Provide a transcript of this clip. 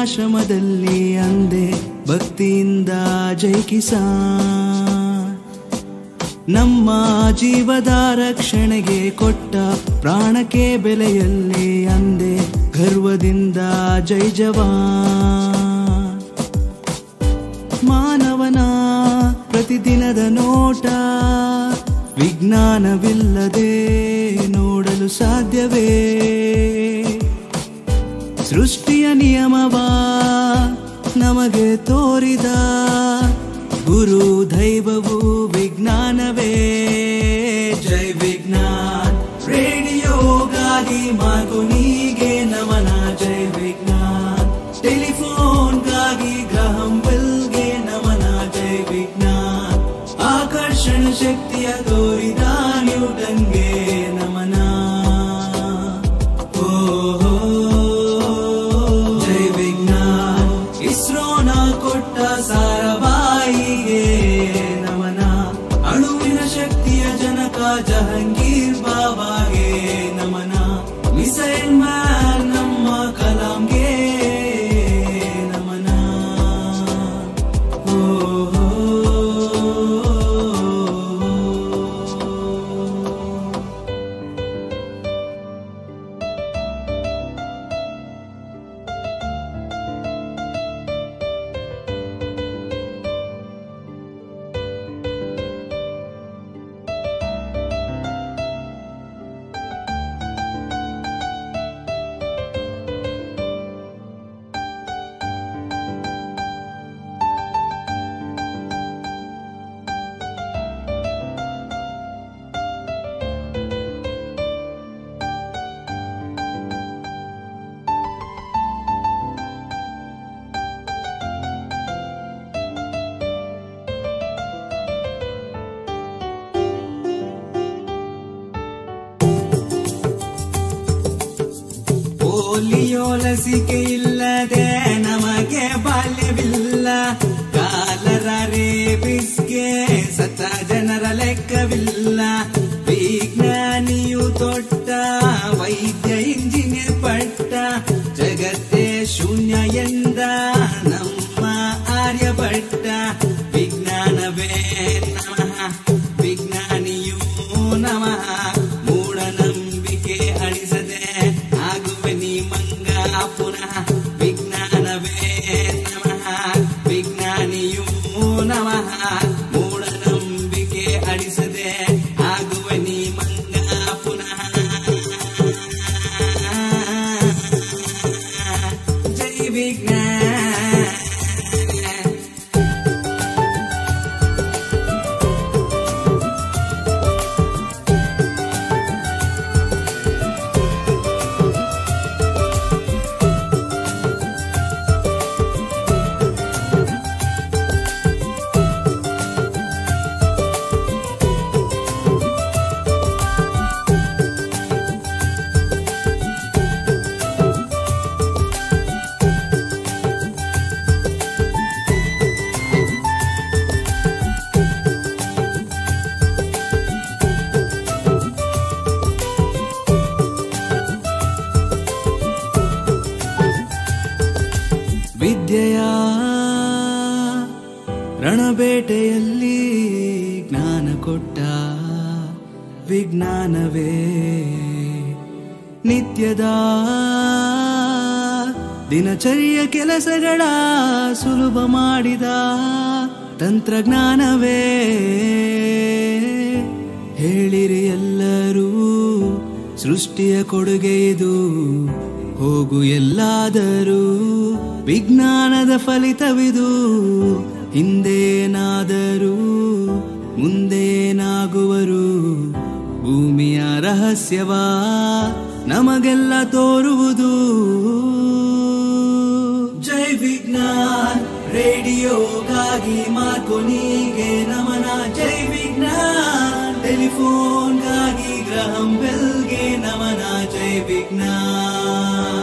ವೃದ್ಧಾಶ್ರಮದಲ್ಲಿ ಅಂದೆ ಭಕ್ತಿಯಿಂದ ಜೈ ಕಿಸಾನ್. ನಮ್ಮ ಜೀವದ ರಕ್ಷಣೆಗೆ ಕೊಟ್ಟ ಪ್ರಾಣಕ್ಕೆ ಬೆಲೆಯಲ್ಲಿ ಅಂದೆ ಗರ್ವದಿಂದ ಜೈ ಜವಾನ್. ಮಾನವನ ಪ್ರತಿದಿನದ ನೋಟ ವಿಜ್ಞಾನವಿಲ್ಲದೆ ನೋಡಲು ಸಾಧ್ಯವೇ? ಸೃಷ್ಟಿಯ ನಿಯಮವ ನಮಗೆ ತೋರಿದ ಗುರು ದೈವವು ವಿಜ್ಞಾನವೇ. ಜೈ ವಿಜ್ಞಾನ್ ರೇಡಿಯೋಗಾಗಿ ಮಾರ್ಕೋನಿಗೆ ನಮನ. ಜೈ ವಿಜ್ಞಾನ್ ಟೆಲಿಫೋನ್ಗಾಗಿ ಗ್ರಹಂ ಬೆಲ್ಗೆ ನಮನ. ಜೈ ವಿಜ್ಞಾನ್ ಆಕರ್ಷಣ ಶಕ್ತಿಯ ತೋರಿದ ನ್ಯೂಟನ್ಗೆ ನಮನ. ಜೈ ವಿಜ್ಞಾನ್ ಇಸ್ರೋನ ಕೊಟ್ಟ ಸಾರಾಭಾಯಿಗೆ ನಮನ. ಅಣುವಿನ ಶಕ್ತಿಯ ಜನಕ ಜಹಂಗೀರ್ ಬಾಬಾಗೆ ನಮನ. ಮಿಸೈಲ್ ಮ್ಯಾನ್ ನಮ್ಮ ಕಲಾಂಗೆ ನಮನ. ಪೋಲಿಯೋ ಲಸಿಕೆ ಇಲ್ಲದೆ ನಮಗೆ ಬಾಲ್ಯವಿಲ್ಲ. ಕಾಲರ ರೇಬಿಸ್ಗೆ ಸತ್ತ ಜನರ ಲೆಕ್ಕವಿಲ್ಲ. ವಿಜ್ಞಾನಿಯು ತೊಟ್ಟ ವೈದ್ಯ ಇಂಜಿನಿಯರ್ ಪಟ್ಟ ಜಗತ್ತೇ ಶೂನ್ಯ ಎಂದ ನಮ್ಮ ಆರ್ಯಭಟ್ಟ. ವಿಜ್ಞಾನವೇ ನಮಃ ವಿಜ್ಞಾನಿಯೂ ನಮಃ. ಮೂಢನಂಬಿಕೆ ಅಳಿಸದೆ ಆಗುವೆ ನೀ ಮಂಗ ಪುನಃ. ವಿಜ್ಞಾನವೇ ನಮಃ ವಿಜ್ಞಾನಿಯೂ ನಮಃ. ಮೂಢನಂಬಿಕೆ ಅಳಿಸದೆ ಆಗುವೆ ನೀ ಮಂಗ ಪುನಃ. ಜೈ ವಿಜ್ಞಾನ. ವಿದ್ಯೆಯ ರಣಬೇಟೆಯಲ್ಲಿ ಜ್ಞಾನ ಕೊಟ್ಟ ವಿಜ್ಞಾನವೇ. ನಿತ್ಯದ ದಿನಚರಿಯ ಕೆಲಸಗಳ ಸುಲಭ ಮಾಡಿದ ತಂತ್ರಜ್ಞಾನವೇ. ಹೇಳಿರಿ ಎಲ್ಲರೂ ಸೃಷ್ಟಿಯ ಕೊಡುಗೆ ಇದು. ಹೋಗು ಎಲ್ಲಾದರೂ ವಿಜ್ಞಾನದ ಫಲಿತವಿದು. ಹಿಂದೇನಾದರೂ ಮುಂದೇನಾಗುವರು. ಭೂಮಿಯ ರಹಸ್ಯವ ನಮಗೆಲ್ಲ ತೋರುವುದು. ಜೈ ವಿಜ್ಞಾನ್ ರೇಡಿಯೋಗಾಗಿ ಮಾರ್ಕೋನಿಗೆ ನಮನ. ಜೈ ವಿಜ್ಞಾನ್ ಟೆಲಿಫೋನ್ಗಾಗಿ ಗ್ರಹಂ ಬೆಲ್ಗೆ ನಮನ. ಜೈ ವಿಜ್ಞಾನ್.